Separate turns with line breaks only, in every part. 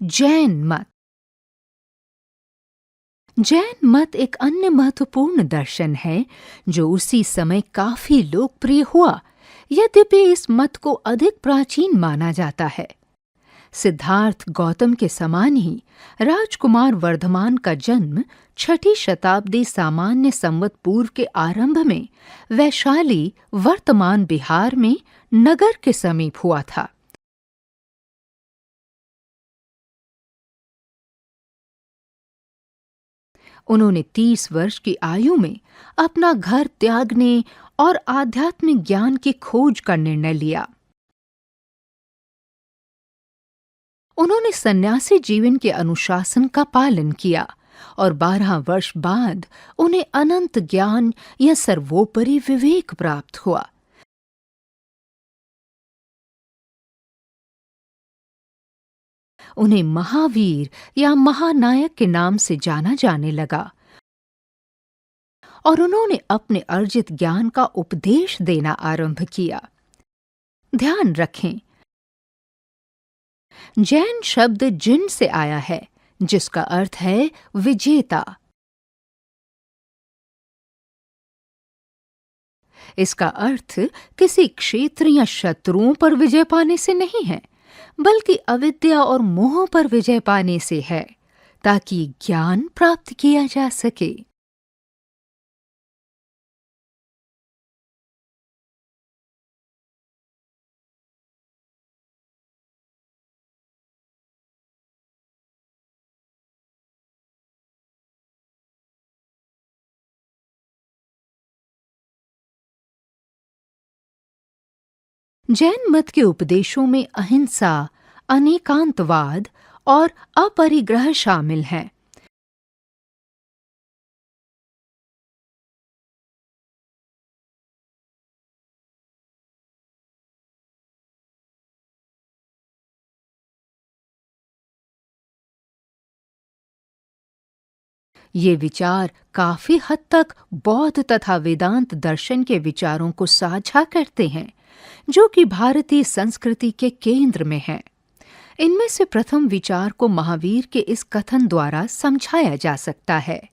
जैन मत। जैन मत एक अन्य महत्वपूर्ण दर्शन है जो उसी समय काफी लोकप्रिय हुआ, यद्यपि इस मत को अधिक प्राचीन माना जाता है। सिद्धार्थ गौतम के समान ही राजकुमार वर्धमान का जन्म 6ठी शताब्दी सामान्य संवत पूर्व के आरंभ में वैशाली, वर्तमान बिहार में नगर के समीप हुआ था। उन्होंने 30 वर्ष की आयु में अपना घर त्यागने और आध्यात्मिक ज्ञान की खोज का निर्णय लिया। उन्होंने सन्यासी जीवन के अनुशासन का पालन किया और 12 वर्ष बाद उन्हें अनंत ज्ञान या सर्वोपरि विवेक प्राप्त हुआ। उन्हें महावीर या महानायक के नाम से जाना जाने लगा और उन्होंने अपने अर्जित ज्ञान का उपदेश देना आरंभ किया। ध्यान रखें, जैन शब्द जिन से आया है, जिसका अर्थ है विजेता। इसका अर्थ किसी क्षेत्र या शत्रुओं पर विजय पाने से नहीं है, बल्कि अविद्या और मोह पर विजय पाने से है, ताकि ज्ञान प्राप्त किया जा सके। जैन मत के उपदेशों में अहिंसा, अनेकांतवाद और अपरिग्रह शामिल हैं। ये विचार काफी हद तक बौद्ध तथा वेदांत दर्शन के विचारों को साझा करते हैं, जो कि भारतीय संस्कृति के केंद्र में हैं। इनमें से प्रथम विचार को महावीर के इस कथन द्वारा समझाया जा सकता है: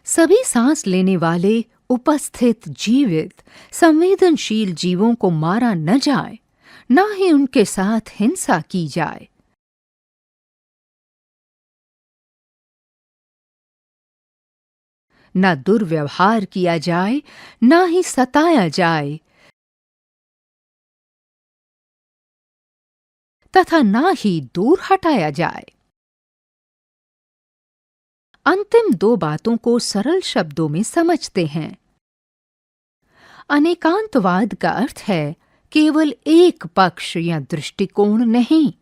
सभी सांस लेने वाले उपस्थित जीवित संवेदनशील जीवों को मारा न जाए, न ही उनके साथ हिंसा की जाए। न दुर्व्यवहार किया जाए, न ही सताया जाए, तथा न ही दूर हटाया जाए। अंतिम दो बातों को सरल शब्दों में समझते हैं। अनेकांतवाद का अर्थ है केवल एक पक्ष या दृष्टिकोण नहीं,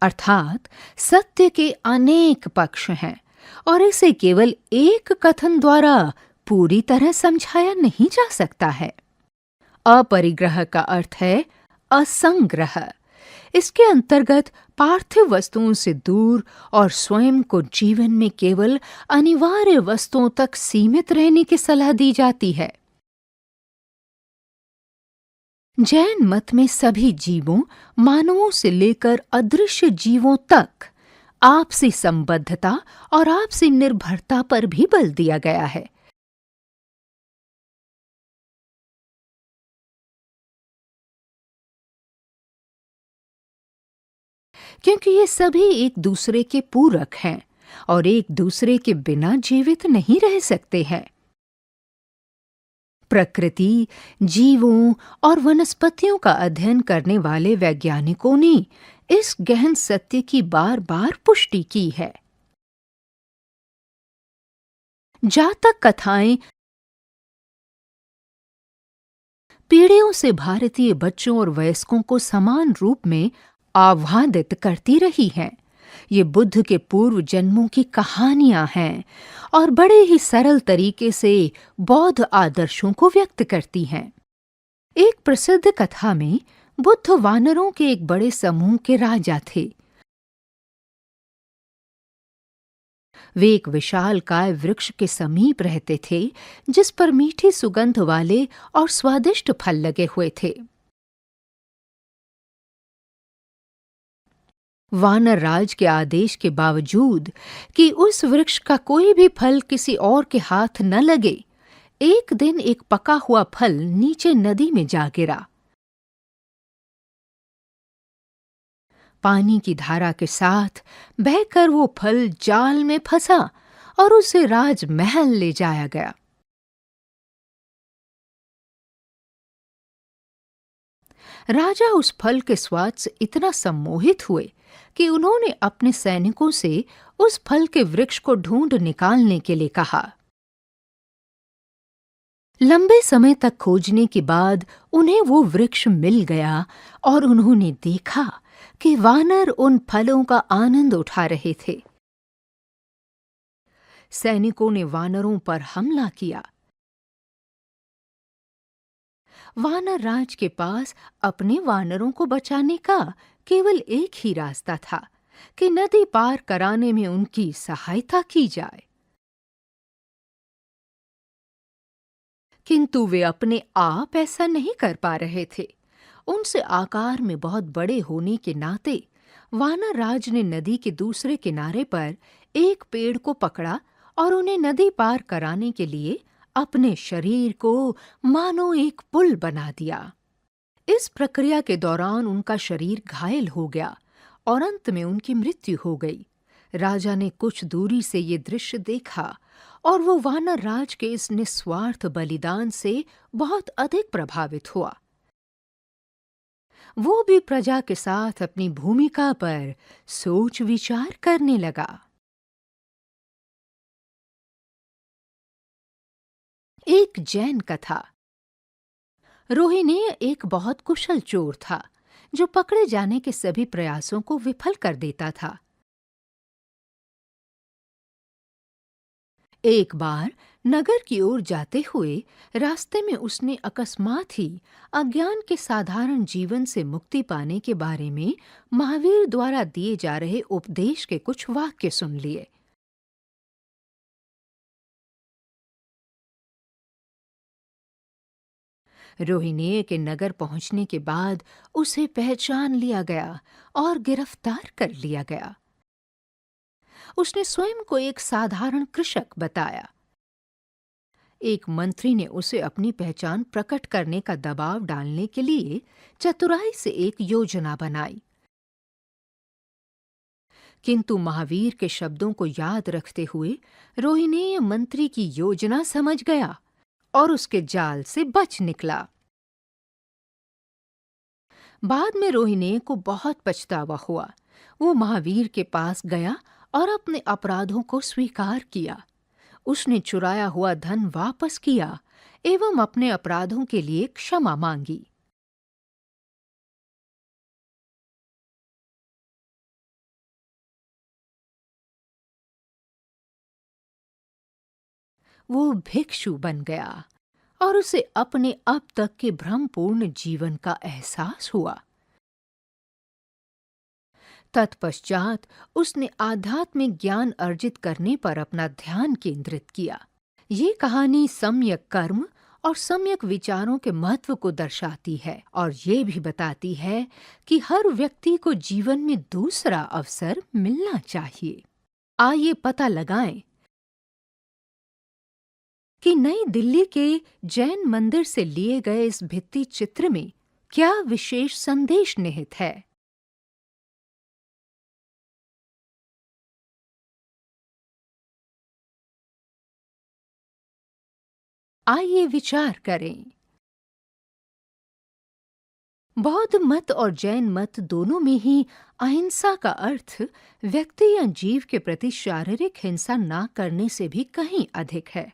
अर्थात सत्य के अनेक पक्ष हैं और इसे केवल एक कथन द्वारा पूरी तरह समझाया नहीं जा सकता है। अपरिग्रह का अर्थ है असंग्रह। इसके अंतर्गत पार्थिव वस्तुओं से दूर और स्वयं को जीवन में केवल अनिवार्य वस्तुओं तक सीमित रहने की सलाह दी जाती है। जैन मत में सभी जीवों, मानवों से लेकर अदृश्य जीवों तक आपसी संबद्धता और आपसी निर्भरता पर भी बल दिया गया है। क्योंकि ये सभी एक दूसरे के पूरक हैं और एक दूसरे के बिना जीवित नहीं रह सकते हैं। प्रकृति, जीवों और वनस्पतियों का अध्ययन करने वाले वैज्ञानिकों ने इस गहन सत्य की बार-बार पुष्टि की है। जातक कथाएं पीढ़ियों से भारतीय बच्चों और वयस्कों को समान रूप में आह्लादित करती रही हैं। ये बुद्ध के पूर्व जन्मों की कहानियां हैं और बड़े ही सरल तरीके से बौद्ध आदर्शों को व्यक्त करती हैं। एक प्रसिद्ध कथा में बुद्ध वानरों के एक बड़े समूह के राजा थे। वे एक विशालकाय वृक्ष के समीप रहते थे, जिस पर मीठी सुगंध वाले और स्वादिष्ट फल लगे हुए थे। वानर राज के आदेश के बावजूद कि उस वृक्ष का कोई भी फल किसी और के हाथ न लगे, एक दिन एक पका हुआ फल नीचे नदी में जा गिरा। पानी की धारा के साथ बहकर वो फल जाल में फंसा और उसे राजमहल ले जाया गया। राजा उस फल के स्वाद से इतना सम्मोहित हुए कि उन्होंने अपने सैनिकों से उस फल के वृक्ष को ढूंढ निकालने के लिए कहा। लंबे समय तक खोजने के बाद उन्हें वो वृक्ष मिल गया और उन्होंने देखा कि वानर उन फलों का आनंद उठा रहे थे। सैनिकों ने वानरों पर हमला किया। वानर राज के पास अपने वानरों को बचाने का केवल एक ही रास्ता था कि नदी पार कराने में उनकी सहायता की जाए। किंतु वे अपने आप ऐसा नहीं कर पा रहे थे। उनसे आकार में बहुत बड़े होने के नाते वानर राज ने नदी के दूसरे किनारे पर एक पेड़ को पकड़ा और उन्हें नदी पार कराने के लिए अपने शरीर को मानो एक पुल बना दिया। इस प्रक्रिया के दौरान उनका शरीर घायल हो गया और अंत में उनकी मृत्यु हो गई। राजा ने कुछ दूरी से ये दृश्य देखा और वो वानर राज के इस निस्वार्थ बलिदान से बहुत अधिक प्रभावित हुआ। वो भी प्रजा के साथ अपनी भूमिका पर सोच विचार करने लगा। एक जैन कथा। रोहिणेय एक बहुत कुशल चोर था जो पकड़े जाने के सभी प्रयासों को विफल कर देता था। एक बार नगर की ओर जाते हुए रास्ते में उसने अकस्मात ही अज्ञान के साधारण जीवन से मुक्ति पाने के बारे में महावीर द्वारा दिए जा रहे उपदेश के कुछ वाक्य सुन लिए। रोहिणेय के नगर पहुंचने के बाद उसे पहचान लिया गया और गिरफ्तार कर लिया गया। उसने स्वयं को एक साधारण कृषक बताया। एक मंत्री ने उसे अपनी पहचान प्रकट करने का दबाव डालने के लिए चतुराई से एक योजना बनाई। किंतु महावीर के शब्दों को याद रखते हुए रोहिणेय मंत्री की योजना समझ गया और उसके जाल से बच निकला। बाद में रोहिणेय को बहुत पछतावा हुआ। वो महावीर के पास गया और अपने अपराधों को स्वीकार किया। उसने चुराया हुआ धन वापस किया एवं अपने अपराधों के लिए क्षमा मांगी। वो भिक्षु बन गया और उसे अपने अब तक के भ्रमपूर्ण जीवन का एहसास हुआ। तत्पश्चात उसने आध्यात्मिक ज्ञान अर्जित करने पर अपना ध्यान केंद्रित किया। ये कहानी सम्यक कर्म और सम्यक विचारों के महत्व को दर्शाती है और ये भी बताती है कि हर व्यक्ति को जीवन में दूसरा अवसर मिलना चाहिए। आइए पता लगाएं कि नई दिल्ली के जैन मंदिर से लिए गए इस भित्ति चित्र में क्या विशेष संदेश निहित है। आइए विचार करें। बौद्ध मत और जैन मत दोनों में ही अहिंसा का अर्थ व्यक्ति या जीव के प्रति शारीरिक हिंसा ना करने से भी कहीं अधिक है।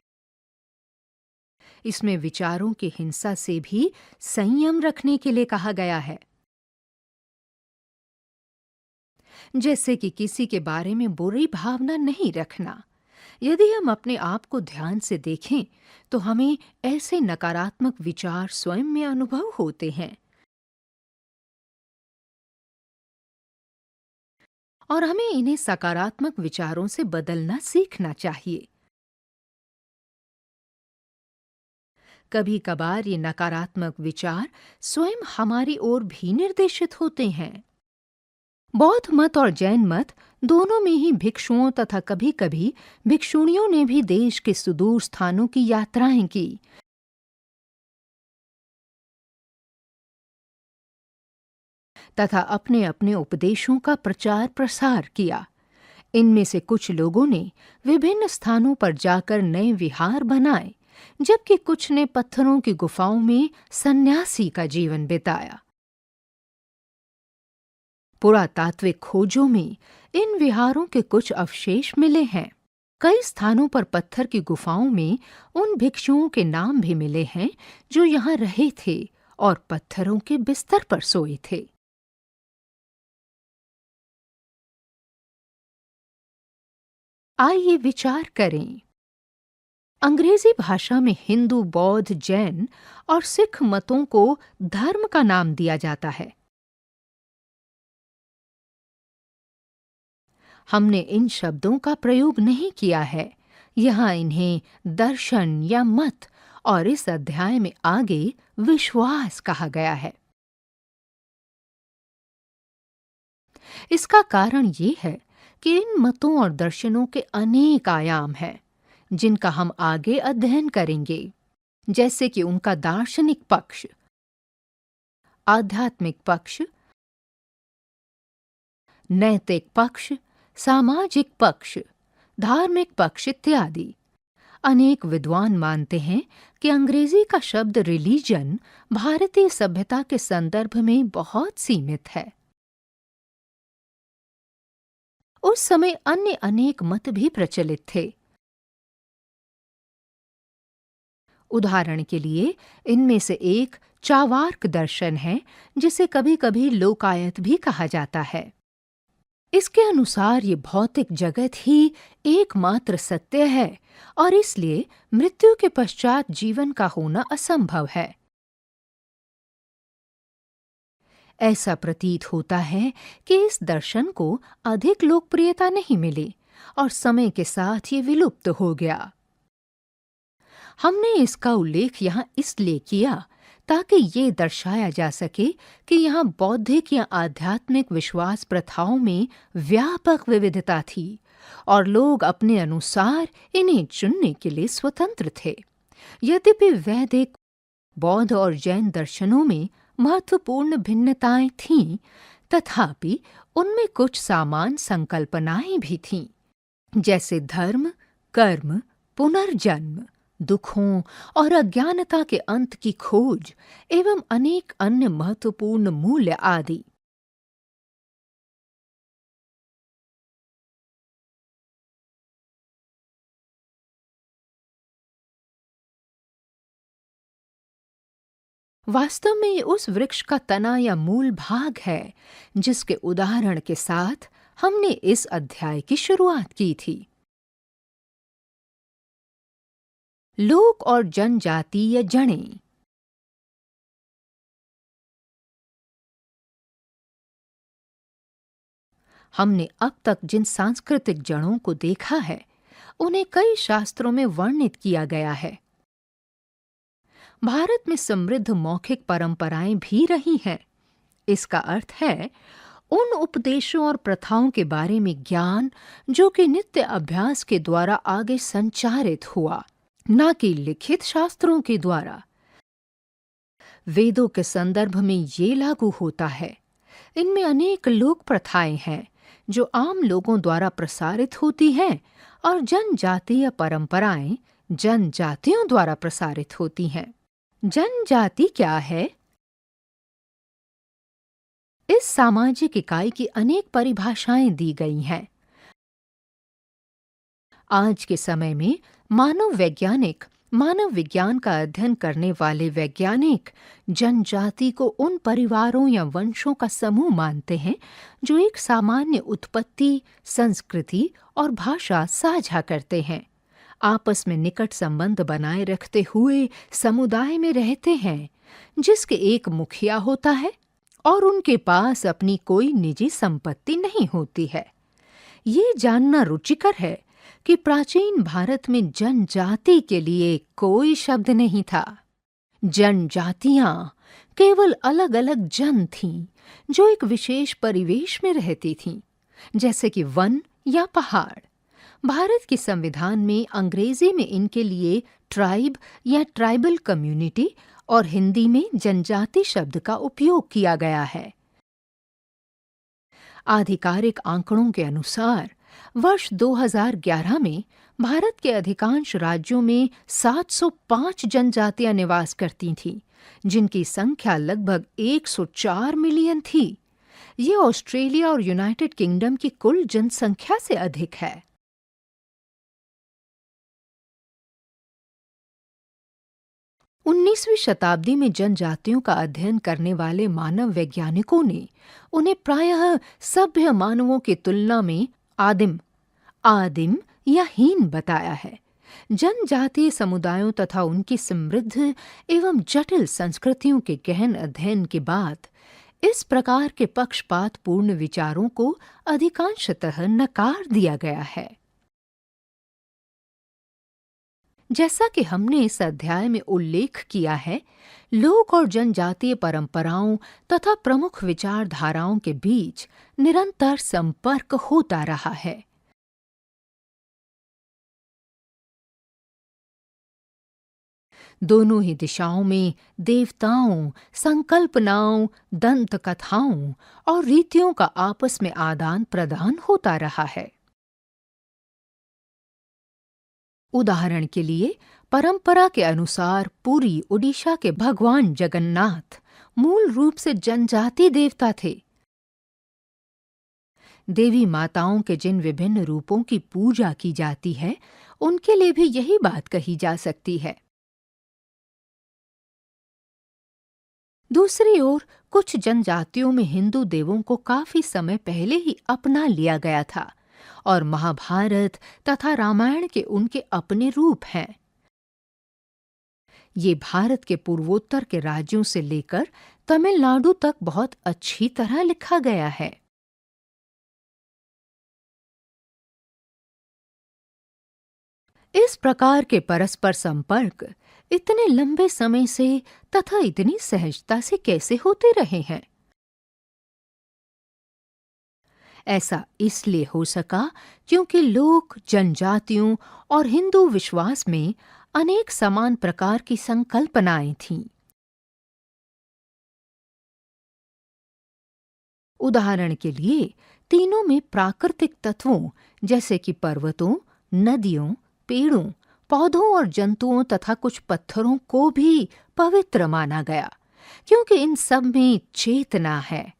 इसमें विचारों की हिंसा से भी संयम रखने के लिए कहा गया है। जैसे कि किसी के बारे में बुरी भावना नहीं रखना। यदि हम अपने आप को ध्यान से देखें तो हमें ऐसे नकारात्मक विचार स्वयं में अनुभव होते हैं और हमें इन्हें सकारात्मक विचारों से बदलना सीखना चाहिए। कभी कभार ये नकारात्मक विचार स्वयं हमारी ओर भी निर्देशित होते हैं। बौद्ध मत और जैन मत दोनों में ही भिक्षुओं तथा कभी-कभी भिक्षुणियों ने भी देश के सुदूर स्थानों की यात्राएं की तथा अपने अपने उपदेशों का प्रचार प्रसार किया। इनमें से कुछ लोगों ने विभिन्न स्थानों पर जाकर नए विहार बनाए, जबकि कुछ ने पत्थरों की गुफाओं में सन्यासी का जीवन बिताया। पुरातात्विक खोजों में इन विहारों के कुछ अवशेष मिले हैं। कई स्थानों पर पत्थर की गुफाओं में उन भिक्षुओं के नाम भी मिले हैं जो यहाँ रहे थे और पत्थरों के बिस्तर पर सोए थे। आइए विचार करें। अंग्रेजी भाषा में हिंदू, बौद्ध, जैन और सिख मतों को धर्म का नाम दिया जाता है। हमने इन शब्दों का प्रयोग नहीं किया है। यहाँ इन्हें दर्शन या मत और इस अध्याय में आगे विश्वास कहा गया है। इसका कारण ये है कि इन मतों और दर्शनों के अनेक आयाम हैं, जिनका हम आगे अध्ययन करेंगे, जैसे कि उनका दार्शनिक पक्ष, आध्यात्मिक पक्ष, नैतिक पक्ष, सामाजिक पक्ष, धार्मिक पक्ष इत्यादि। अनेक विद्वान मानते हैं कि अंग्रेजी का शब्द रिलीजन भारतीय सभ्यता के संदर्भ में बहुत सीमित है। उस समय अन्य अनेक मत भी प्रचलित थे। उदाहरण के लिए इनमें से एक चार्वाक दर्शन है, जिसे कभी-कभी लोकायत भी कहा जाता है। इसके अनुसार ये भौतिक जगत ही एकमात्र सत्य है और इसलिए मृत्यु के पश्चात जीवन का होना असंभव है। ऐसा प्रतीत होता है कि इस दर्शन को अधिक लोकप्रियता नहीं मिली और समय के साथ ये विलुप्त हो गया। हमने इसका उल्लेख यहाँ इसलिए किया ताकि ये दर्शाया जा सके कि यहाँ बौद्धिक या आध्यात्मिक विश्वास प्रथाओं में व्यापक विविधता थी और लोग अपने अनुसार इन्हें चुनने के लिए स्वतंत्र थे। यद्यपि वैदिक, बौद्ध और जैन दर्शनों में महत्वपूर्ण भिन्नताएं थीं, तथापि उनमें कुछ समान संकल्पनाएं भी थीं, जैसे धर्म, कर्म, पुनर्जन्म, दुखों और अज्ञानता के अंत की खोज एवं अनेक अन्य महत्वपूर्ण मूल्य आदि। वास्तव में ये उस वृक्ष का तना या मूल भाग है जिसके उदाहरण के साथ हमने इस अध्याय की शुरुआत की थी। लोक और जनजातीय जड़ें। हमने अब तक जिन सांस्कृतिक जड़ों को देखा है, उन्हें कई शास्त्रों में वर्णित किया गया है। भारत में समृद्ध मौखिक परंपराएं भी रही हैं। इसका अर्थ है उन उपदेशों और प्रथाओं के बारे में ज्ञान जो कि नित्य अभ्यास के द्वारा आगे संचारित हुआ, न कि लिखित शास्त्रों के द्वारा। वेदों के संदर्भ में ये लागू होता है। इनमें अनेक लोक प्रथाएं हैं जो आम लोगों द्वारा प्रसारित होती हैं और जनजातीय परंपराएं जनजातियों द्वारा प्रसारित होती हैं। जनजाति क्या है? इस सामाजिक इकाई की अनेक परिभाषाएं दी गई हैं। आज के समय में मानव विज्ञान का अध्ययन करने वाले वैज्ञानिक जनजाति को उन परिवारों या वंशों का समूह मानते हैं जो एक सामान्य उत्पत्ति, संस्कृति और भाषा साझा करते हैं, आपस में निकट संबंध बनाए रखते हुए समुदाय में रहते हैं, जिसके एक मुखिया होता है और उनके पास अपनी कोई निजी संपत्ति नहीं होती है। ये जानना रुचिकर है कि प्राचीन भारत में जनजाति के लिए कोई शब्द नहीं था। जनजातियां केवल अलग-अलग जन थीं, जो एक विशेष परिवेश में रहती थीं, जैसे कि वन या पहाड़। भारत के संविधान में अंग्रेजी में इनके लिए ट्राइब या ट्राइबल कम्युनिटी और हिंदी में जनजाति शब्द का उपयोग किया गया है। आधिकारिक आंकड़ों के अनुसार वर्ष 2011 में भारत के अधिकांश राज्यों में 705 जनजातियां निवास करती थीं, जिनकी संख्या लगभग 104 मिलियन थी। ये ऑस्ट्रेलिया और यूनाइटेड किंगडम की कुल जनसंख्या से अधिक है। 19वीं शताब्दी में जनजातियों का अध्ययन करने वाले मानव वैज्ञानिकों ने उन्हें प्रायः सभ्य मानवों की तुलना में आदिम, आदिम या हीन बताया है। जनजातीय समुदायों तथा उनकी समृद्ध एवं जटिल संस्कृतियों के गहन अध्ययन के बाद इस प्रकार के पक्षपातपूर्ण विचारों को अधिकांशतः नकार दिया गया है। जैसा कि हमने इस अध्याय में उल्लेख किया है, लोक और जनजातीय परंपराओं तथा प्रमुख विचारधाराओं के बीच निरंतर संपर्क होता रहा है। दोनों ही दिशाओं में देवताओं, संकल्पनाओं, दंत कथाओं और रीतियों का आपस में आदान प्रदान होता रहा है। उदाहरण के लिए, परंपरा के अनुसार पुरी ओडिशा के भगवान जगन्नाथ मूल रूप से जनजाति देवता थे। देवी माताओं के जिन विभिन्न रूपों की पूजा की जाती है, उनके लिए भी यही बात कही जा सकती है। दूसरी ओर, कुछ जनजातियों में हिंदू देवों को काफी समय पहले ही अपना लिया गया था और महाभारत तथा रामायण के उनके अपने रूप हैं। ये भारत के पूर्वोत्तर के राज्यों से लेकर तमिलनाडु तक बहुत अच्छी तरह लिखा गया है। इस प्रकार के परस्पर संपर्क इतने लंबे समय से तथा इतनी सहजता से कैसे होते रहे हैं? ऐसा इसलिए हो सका क्योंकि लोक, जनजातियों और हिंदू विश्वास में अनेक समान प्रकार की संकल्पनाएं थीं। उदाहरण के लिए, तीनों में प्राकृतिक तत्वों जैसे कि पर्वतों, नदियों, पेड़ों, पौधों और जंतुओं तथा कुछ पत्थरों को भी पवित्र माना गया, क्योंकि इन सब में चेतना है।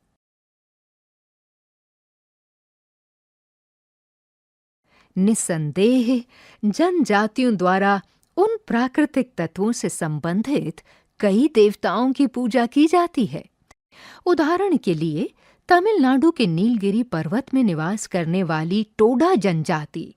निस्संदेह जनजातियों द्वारा उन प्राकृतिक तत्वों से संबंधित कई देवताओं की पूजा की जाती है। उदाहरण के लिए, तमिलनाडु के नीलगिरी पर्वत में निवास करने वाली टोडा जनजाति,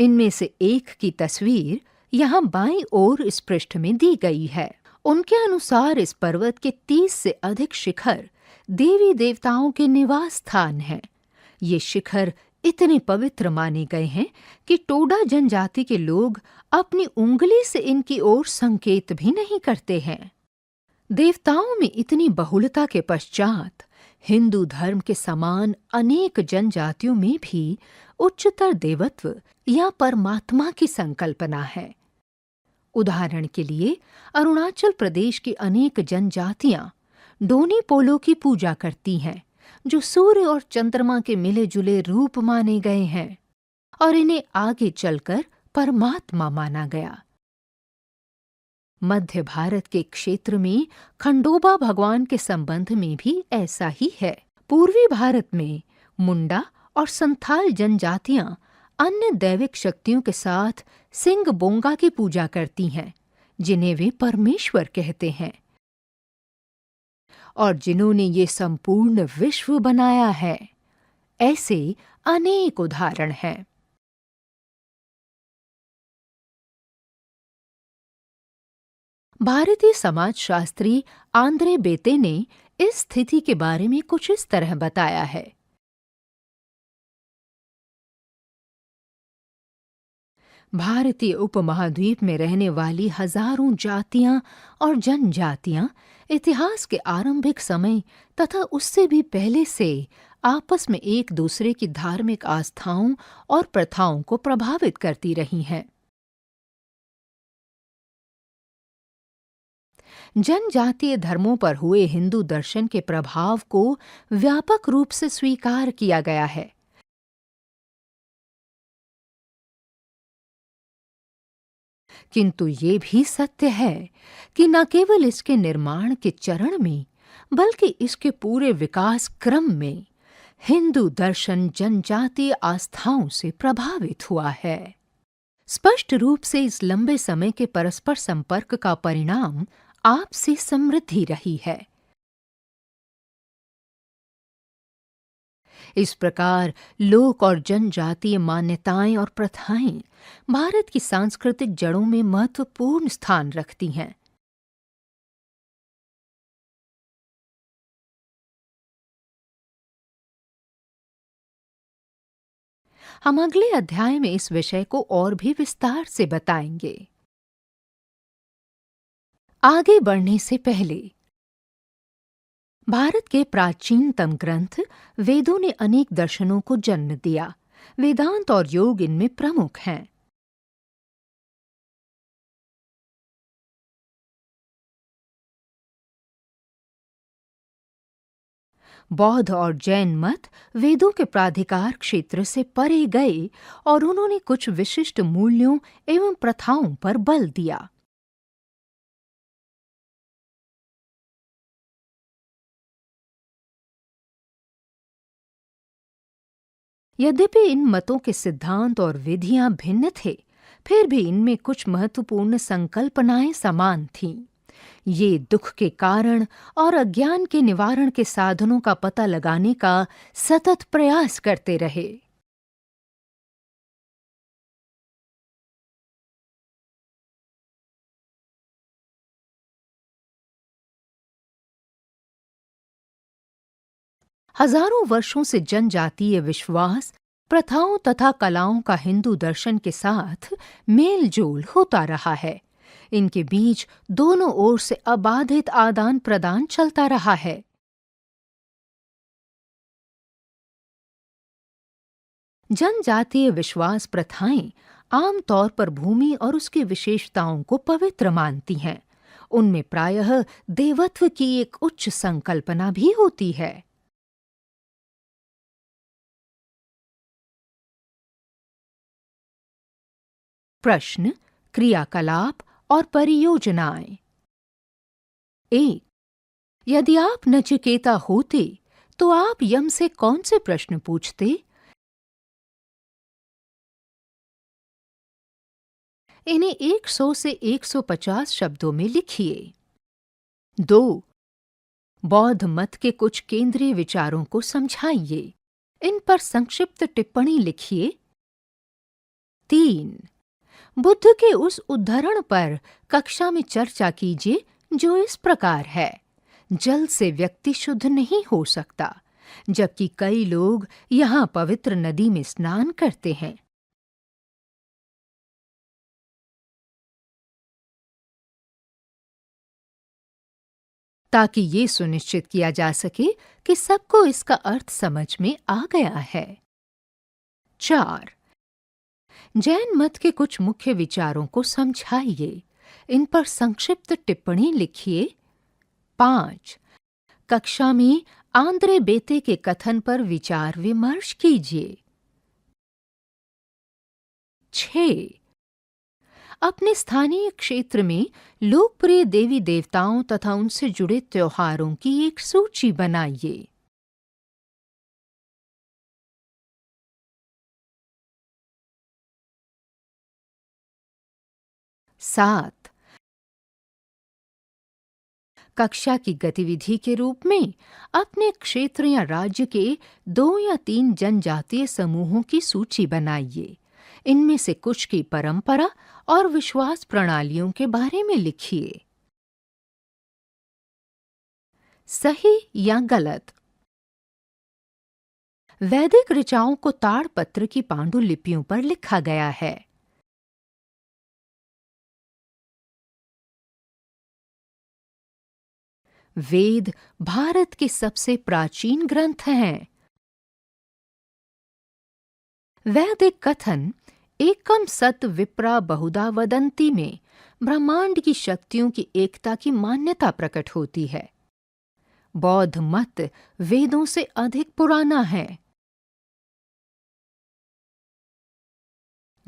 इनमें से एक की तस्वीर यहाँ बाईं ओर इस पृष्ठ में दी गई है। उनके अनुसार इस पर्वत के 30 से अधिक शिखर देवी देवताओं के निवास स्थान हैं। ये शिखर इतने पवित्र माने गए हैं कि टोडा जनजाति के लोग अपनी उंगली से इनकी ओर संकेत भी नहीं करते हैं। देवताओं में इतनी बहुलता के पश्चात हिंदू धर्म के समान अनेक जनजातियों में भी उच्चतर देवत्व या परमात्मा की संकल्पना है। उदाहरण के लिए, अरुणाचल प्रदेश की अनेक जनजातियां डोनी पोलो की पूजा करती हैं, जो सूर्य और चंद्रमा के मिले जुले रूप माने गए हैं और इन्हें आगे चलकर परमात्मा माना गया। मध्य भारत के क्षेत्र में खंडोबा भगवान के संबंध में भी ऐसा ही है। पूर्वी भारत में मुंडा और संथाल जनजातियां अन्य दैविक शक्तियों के साथ सिंग बोंगा की पूजा करती हैं, जिन्हें वे परमेश्वर कहते हैं और जिन्होंने ये संपूर्ण विश्व बनाया है। ऐसे अनेक उदाहरण हैं। भारतीय समाजशास्त्री आंद्रे बेते ने इस स्थिति के बारे में कुछ इस तरह बताया है। भारतीय उपमहाद्वीप में रहने वाली हजारों जातियां और जनजातियां इतिहास के आरंभिक समय तथा उससे भी पहले से आपस में एक दूसरे की धार्मिक आस्थाओं और प्रथाओं को प्रभावित करती रही हैं। जनजातीय धर्मों पर हुए हिंदू दर्शन के प्रभाव को व्यापक रूप से स्वीकार किया गया है। किंतु ये भी सत्य है कि न केवल इसके निर्माण के चरण में बल्कि इसके पूरे विकास क्रम में हिंदू दर्शन जनजातीय आस्थाओं से प्रभावित हुआ है। स्पष्ट रूप से इस लंबे समय के परस्पर संपर्क का परिणाम आपसी समृद्धि रही है। इस प्रकार लोक और जनजातीय मान्यताएं और प्रथाएं भारत की सांस्कृतिक जड़ों में महत्वपूर्ण स्थान रखती हैं। हम अगले अध्याय में इस विषय को और भी विस्तार से बताएंगे। आगे बढ़ने से पहले भारत के प्राचीनतम ग्रंथ वेदों ने अनेक दर्शनों को जन्म दिया। वेदांत और योग इनमें प्रमुख हैं। बौद्ध और जैन मत वेदों के प्राधिकार क्षेत्र से परे गए और उन्होंने कुछ विशिष्ट मूल्यों एवं प्रथाओं पर बल दिया। यद्यपि इन मतों के सिद्धांत और विधियां भिन्न थे, फिर भी इनमें कुछ महत्वपूर्ण संकल्पनाएं समान थीं। ये दुख के कारण और अज्ञान के निवारण के साधनों का पता लगाने का सतत प्रयास करते रहे। हजारों वर्षों से जनजातीय विश्वास, प्रथाओं तथा कलाओं का हिंदू दर्शन के साथ मेल जोल होता रहा है। इनके बीच दोनों ओर से अबाधित आदान प्रदान चलता रहा है। जनजातीय विश्वास प्रथाएं आमतौर पर भूमि और उसकी विशेषताओं को पवित्र मानती हैं। उनमें प्रायः देवत्व की एक उच्च संकल्पना भी होती है। प्रश्न, क्रियाकलाप और परियोजनाएं। एक, यदि आप नचिकेता होते तो आप यम से कौन से प्रश्न पूछते? इन्हें 100 से 150 शब्दों में लिखिए। 2, बौद्ध मत के कुछ केंद्रीय विचारों को समझाइए। इन पर संक्षिप्त टिप्पणी लिखिए। 3, बुद्ध के उस उद्धरण पर कक्षा में चर्चा कीजिए जो इस प्रकार है: जल से व्यक्ति शुद्ध नहीं हो सकता, जबकि कई लोग यहाँ पवित्र नदी में स्नान करते हैं। ताकि ये सुनिश्चित किया जा सके कि सबको इसका अर्थ समझ में आ गया है। 4, जैन मत के कुछ मुख्य विचारों को समझाइए। इन पर संक्षिप्त टिप्पणी लिखिए। 5, कक्षा में आंद्रे बेते के कथन पर विचार विमर्श कीजिए। 6, अपने स्थानीय क्षेत्र में लोकप्रिय देवी देवताओं तथा उनसे जुड़े त्योहारों की एक सूची बनाइए। 7, कक्षा की गतिविधि के रूप में अपने क्षेत्र या राज्य के 2 या 3 जनजातीय समूहों की सूची बनाइए। इनमें से कुछ की परंपरा और विश्वास प्रणालियों के बारे में लिखिए। सही या गलत? वैदिक ऋचाओं को ताड़पत्र की पांडुलिपियों पर लिखा गया है। वेद भारत के सबसे प्राचीन ग्रंथ हैं। वैदिक कथन एकम सत विप्रा बहुधा वदंती में ब्रह्मांड की शक्तियों की एकता की मान्यता प्रकट होती है। बौद्ध मत वेदों से अधिक पुराना है।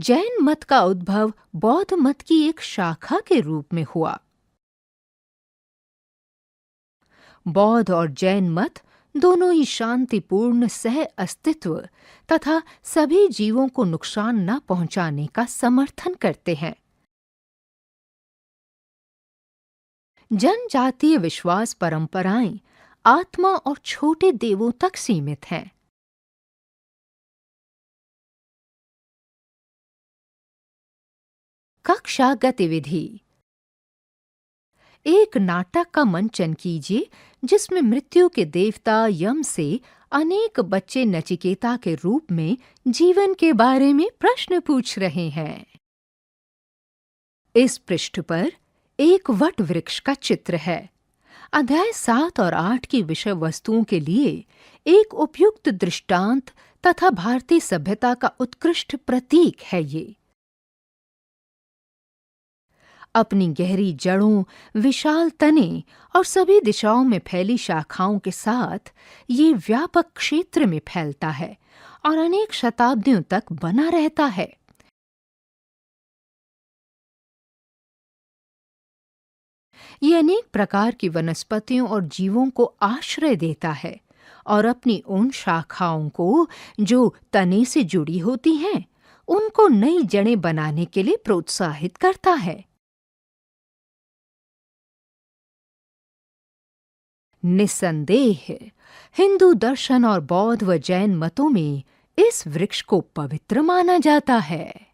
जैन मत का उद्भव बौद्ध मत की एक शाखा के रूप में हुआ। बौद्ध और जैन मत दोनों ही शांतिपूर्ण सह अस्तित्व तथा सभी जीवों को नुकसान न पहुंचाने का समर्थन करते हैं। जनजातीय विश्वास परंपराएं आत्मा और छोटे देवों तक सीमित हैं। कक्षा गतिविधि। एक नाटक का मंचन कीजिए जिसमें मृत्यु के देवता यम से अनेक बच्चे नचिकेता के रूप में जीवन के बारे में प्रश्न पूछ रहे हैं। इस पृष्ठ पर एक वट वृक्ष का चित्र है। अध्याय 7 और 8 की विषय वस्तुओं के लिए एक उपयुक्त दृष्टांत तथा भारतीय सभ्यता का उत्कृष्ट प्रतीक है ये। अपनी गहरी जड़ों, विशाल तने और सभी दिशाओं में फैली शाखाओं के साथ ये व्यापक क्षेत्र में फैलता है और अनेक शताब्दियों तक बना रहता है। ये अनेक प्रकार की वनस्पतियों और जीवों को आश्रय देता है और अपनी उन शाखाओं को जो तने से जुड़ी होती हैं, उनको नई जड़ें बनाने के लिए प्रोत्साहित करता है। निस्संदेह हिंदू दर्शन और बौद्ध व जैन मतों में इस वृक्ष को पवित्र माना जाता है।